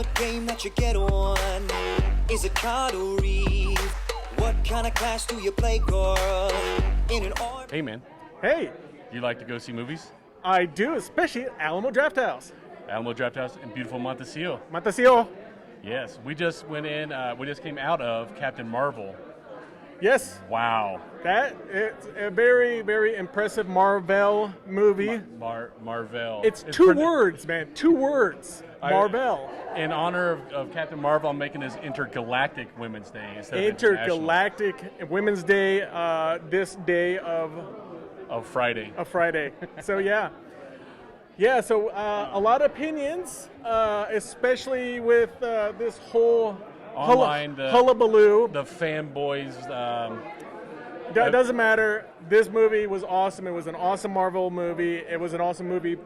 board game that you get on? Is it card or read? What kind of class do you play, girl? In an art. Hey, man. Hey, You like to go see movies? I do, especially at Alamo Drafthouse. Alamo Drafthouse in beautiful Montecito. Montecito. Yes, we just went in. We just came out of Captain Marvel. Yes, Wow. it's a very, very impressive mar-vell movie. Mar-vell. It's two pretty- words, man. 2 words. Mar-vell. In honor of Captain Marvel, I'm making this Intergalactic Women's Day instead of International. Intergalactic Women's Day, this day of Friday. Friday. So, yeah. Yeah, so a lot of opinions, especially with this whole Online, hullabaloo. The fanboys. Doesn't matter. This movie was awesome. It was an awesome Marvel movie. It was an awesome movie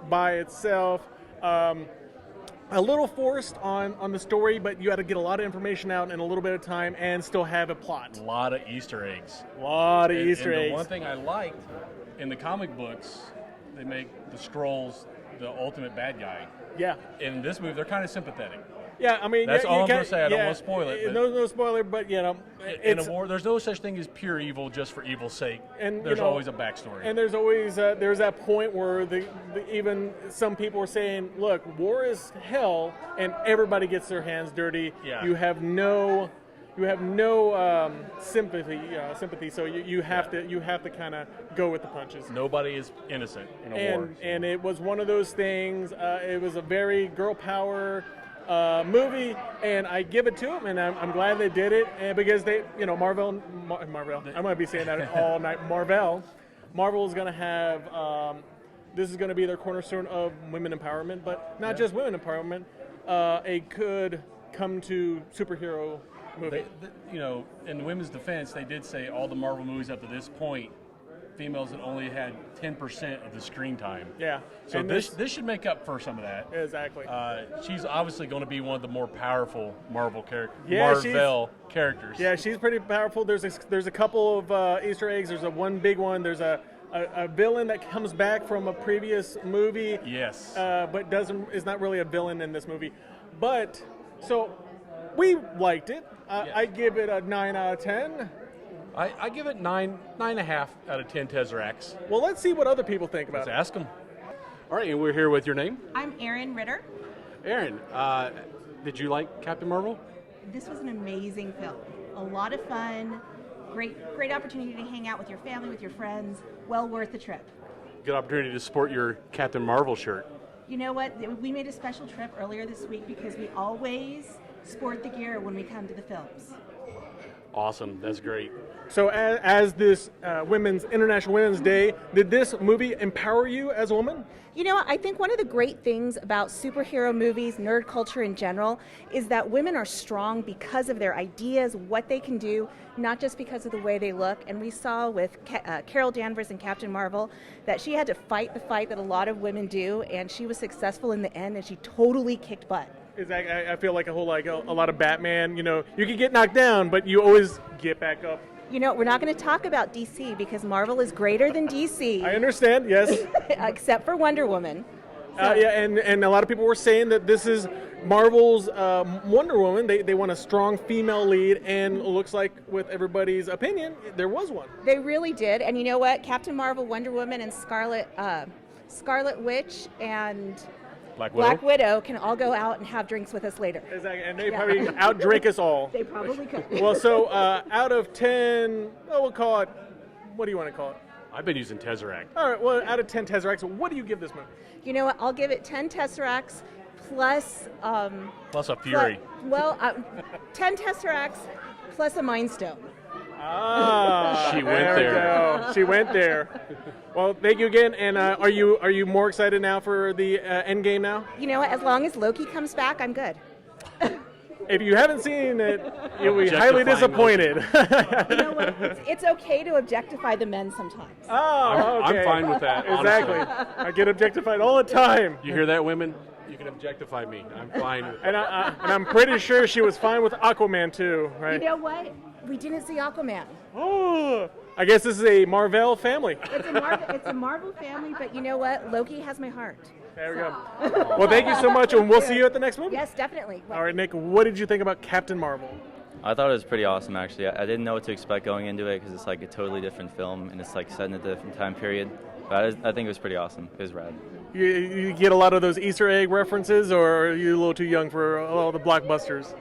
by itself. A little forced on the story, but you had to get a lot of information out in a little bit of time and still have a plot. A lot of Easter eggs. A lot of Easter and eggs. The one thing I liked in the comic books, they make the Skrulls the ultimate bad guy. Yeah. In this movie, they're kind of sympathetic. Yeah, I mean, That's you all I'm can't- going to say. I don't want to spoil it. But No spoiler, but you know, in it's a war, there's no such thing as pure evil just for evil's sake. And, there's you know, always a backstory. and there's always there's that point where even some people are saying, look, war is hell, and everybody gets their hands dirty. Yeah. You have no sympathy. So you have to kind of go with the punches. Nobody is innocent in a war. And it was one of those things. It was a very girl power movie, and I give it to them, and I'm glad they did it, and because they, you know, Marvel. I'm going to be saying that all night. Marvel is going to have. This is going to be their cornerstone of women empowerment, but not just women empowerment. A could come to superhero movie. You know, in women's defense, they did say all the Marvel movies up to this point, females had only had 10% of the screen time. Yeah. So And this should make up for some of that. Exactly. She's obviously going to be one of the more powerful Marvel characters. Yeah, she's pretty powerful. There's a couple of Easter eggs. There's one big one. There's a villain that comes back from a previous movie. Yes. But is not really a villain in this movie. But so we liked it. I give it a 9 out of 10. I give it 9.5 out of 10 Tesseracts. Well, let's see what other people think about Let's it. ask them. All right, and we're here with your name? I'm Erin Ritter. Erin, did you like Captain Marvel? This was an amazing film. A lot of fun. Great opportunity to hang out with your family, with your friends. Well worth the trip. Good opportunity to sport your Captain Marvel shirt. You know what? We made a special trip earlier this week because we always sport the gear when we come to the films. Awesome, that's great. So as this International Women's Day, did this movie empower you as a woman? You know, I think one of the great things about superhero movies, nerd culture in general, is that women are strong because of their ideas, what they can do, not just because of the way they look. And we saw with Carol Danvers and Captain Marvel that she had to fight the fight that a lot of women do, and she was successful in the end, and she totally kicked butt. I feel like a lot of Batman. You know, you can get knocked down, but you always get back up. You know, we're not going to talk about DC because Marvel is greater than DC. I understand, yes. Except for Wonder Woman. And a lot of people were saying that this is Marvel's Wonder Woman. They want a strong female lead, and it looks like with everybody's opinion, there was one. They really did. And you know what? Captain Marvel, Wonder Woman, and Scarlet Witch and Black Widow can all go out and have drinks with us later. Exactly, and they probably outdrink us all. They probably could. Well, so out of 10, we'll call it, what do you want to call it? I've been using Tesseract. All right, well, out of 10 Tesseracts, what do you give this movie? You know what? I'll give it 10 Tesseracts plus... Plus a Fury. 10 Tesseracts plus a Mind Stone. Ah, She went there. We go. She went there. Well, thank you again. And are you more excited now for the end game now? You know what? As long as Loki comes back, I'm good. If you haven't seen it, you'll be highly disappointed. You know what? It's okay to objectify the men sometimes. Oh, okay. I'm fine with that. Exactly. Honestly. I get objectified all the time. You hear that, women? You can objectify me. I'm fine with And I'm pretty sure she was fine with Aquaman too, right? You know what? We didn't see Aquaman. Oh, I guess this is a Mar-vell family. It's a Marvel family, but you know what? Loki has my heart. There we go. Well, thank you so much, and we'll see you at the next movie. Yes, definitely. All right, Nick, what did you think about Captain Marvel? I thought it was pretty awesome, actually. I didn't know what to expect going into it because it's like a totally different film and it's like set in a different time period. But I think it was pretty awesome. It was rad. You get a lot of those Easter egg references, or are you a little too young for all the blockbusters?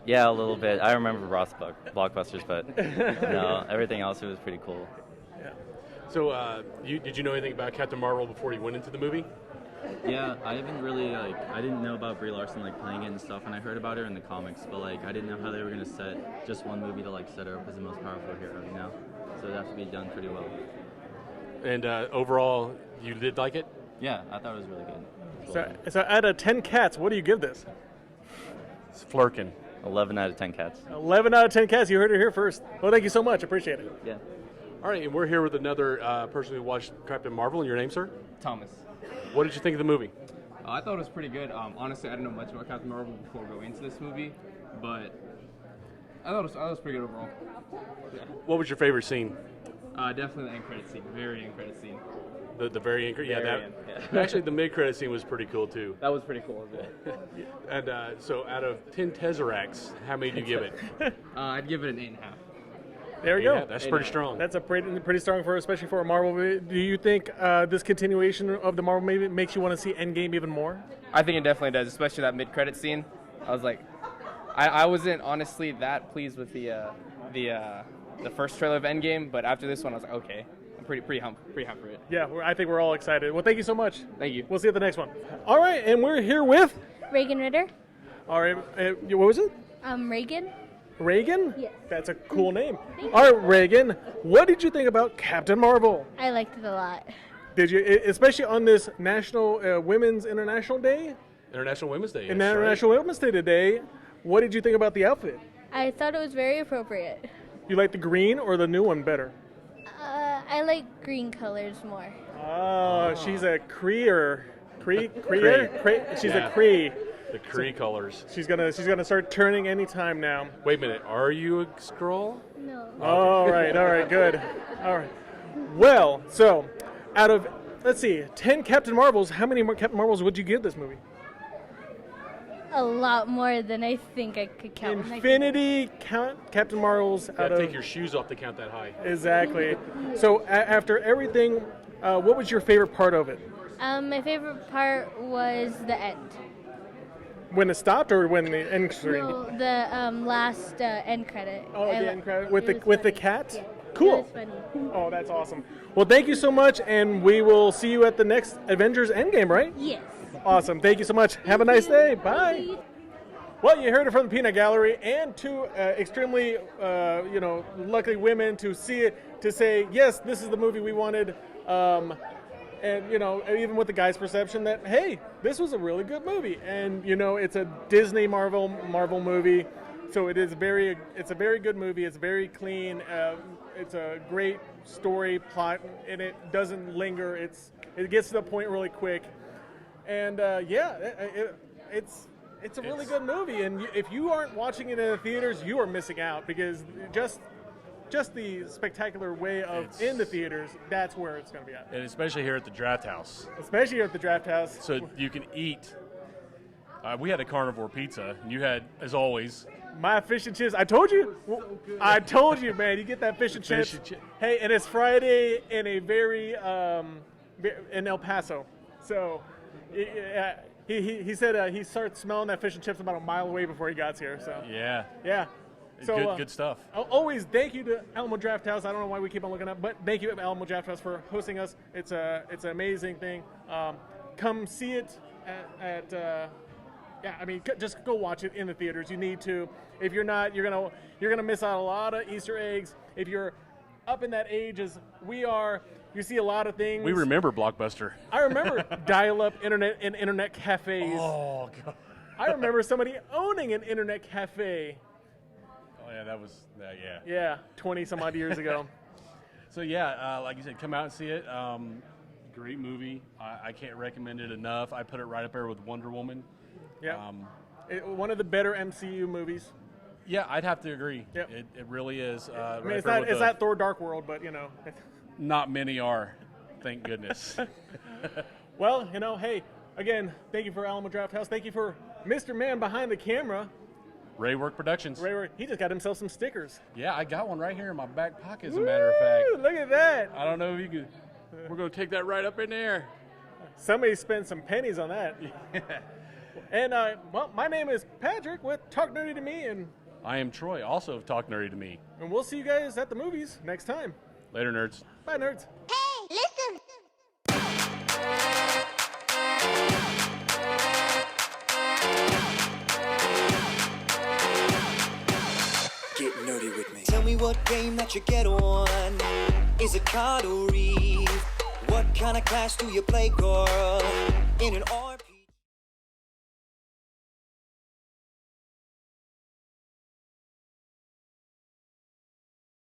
Yeah, a little bit. I remember Ross blockbusters, but no, everything else, it was pretty cool. So, did you know anything about Captain Marvel before you went into the movie? Yeah, I haven't really I didn't know about Brie Larson playing it and stuff, and I heard about her in the comics, but I didn't know how they were gonna set just one movie to set her up as the most powerful hero, you know. So it'd have to be done pretty well. And overall, you did like it? Yeah, I thought it was really good. So out of 10 cats, what do you give this? It's flirkin'. 11 out of 10 cats. 11 out of 10 cats. You heard it here first. Well, thank you so much. Appreciate it. Yeah. All right, and we're here with another person who watched Captain Marvel. And your name, sir? Thomas. What did you think of the movie? I thought it was pretty good. Honestly, I didn't know much about Captain Marvel before going into this movie, but I thought it was pretty good overall. Yeah. What was your favorite scene? Definitely the end credit scene. Very end credit scene. The very end? Yeah, Very end, yeah. Actually, the mid-credit scene was pretty cool, too. That was pretty cool. Yeah. And so out of 10 Tesseracts, how many do you give it? I'd give it an 8.5. There we go. That's pretty strong. That's a pretty strong especially for a Marvel movie. Do you think this continuation of the Marvel movie makes you want to see Endgame even more? I think it definitely does, especially that mid-credit scene. I was like, I wasn't honestly that pleased with the first trailer of Endgame, but after this one, I was like, okay, I'm pretty hyped for it. Yeah, I think we're all excited. Well, thank you so much. Thank you. We'll see you at the next one. All right, and we're here with Reagan Ritter. All right, what was it? Reagan. Reagan? Yes. That's a cool name. All right, Reagan, what did you think about Captain Marvel? I liked it a lot. Did you, especially on this National Women's International Day? International Women's Day. International Women's Day today. What did you think about the outfit? I thought it was very appropriate. You like the green or the new one better? I like green colors more. Oh, she's a Kreer. She's Yeah. a Kree. The Kree colors. She's gonna start turning any time now. Wait a minute. Are you a Skrull? No. All right, good. All right. Well, so out of, let's see, 10 Captain Marvels, how many more Captain Marvels would you give this movie? A lot more than I think I could count. Infinity Captain Marvels You out gotta of... take your shoes off to count that high. Exactly. So after everything, what was your favorite part of it? My favorite part was the end. When it stopped or when the end screen? No, the last end credit. Oh, the end credit with the funny. cat? Yeah. Cool. It was funny. Oh, that's awesome. Well, thank you so much, and we will see you at the next Avengers Endgame, right? Yes. Awesome. Thank you so much. Have a nice day. Bye. Well, you heard it from the Peanut Gallery, and two extremely, lucky women to see it, to say, yes, this is the movie we wanted. And, even with the guy's perception that, hey, this was a really good movie. And, it's a Disney Marvel movie. So it's a very good movie. It's very clean. It's a great story plot, and it doesn't linger. It gets to the point really quick. And, it's a really good movie. And if you aren't watching it in the theaters, you are missing out, because just the spectacular way of in the theaters, that's where it's going to be at. And especially here at the Drafthouse. Especially here at the Drafthouse. So you can eat. We had a carnivore pizza. And you had, as always, my fish and chips. I told you. I told you, man. You get that fish and chips. Hey, and it's Friday in a very in El Paso. So he said he started smelling that fish and chips about a mile away before he got here. So yeah. So good stuff. Always thank you to Alamo Drafthouse. I don't know why we keep on looking up, but thank you to Alamo Drafthouse for hosting us. It's an amazing thing. Come see it just go watch it in the theaters. You need to. If you're not, you're gonna miss out a lot of Easter eggs. If you're up in that age as we are, you see a lot of things. We remember Blockbuster. I remember dial-up internet and internet cafes. Oh God. I remember somebody owning an internet cafe. Oh yeah, that was yeah. Yeah, 20 some odd years ago. So like you said, come out and see it. Great movie. I can't recommend it enough. I put it right up there with Wonder Woman. Yeah. One of the better MCU movies. Yeah, I'd have to agree. Yep. It really is. It's not Thor: Dark World, but not many are. Thank goodness. Well, hey, again, thank you for Alamo Drafthouse. Thank you for Mr. Man behind the camera. Ray Work Productions. He just got himself some stickers. Yeah, I got one right here in my back pocket, as a matter of fact. Look at that. I don't know if you could. We're going to take that right up in there. Somebody spent some pennies on that. And, my name is Patrick with Talk Nerdy to Me, and I am Troy, also of Talk Nerdy to Me. And we'll see you guys at the movies next time. Later, nerds. Bye, nerds. Hey, listen! Get nerdy with me. Tell me what game that you get on. Is it card or read? What kind of class do you play, girl? In an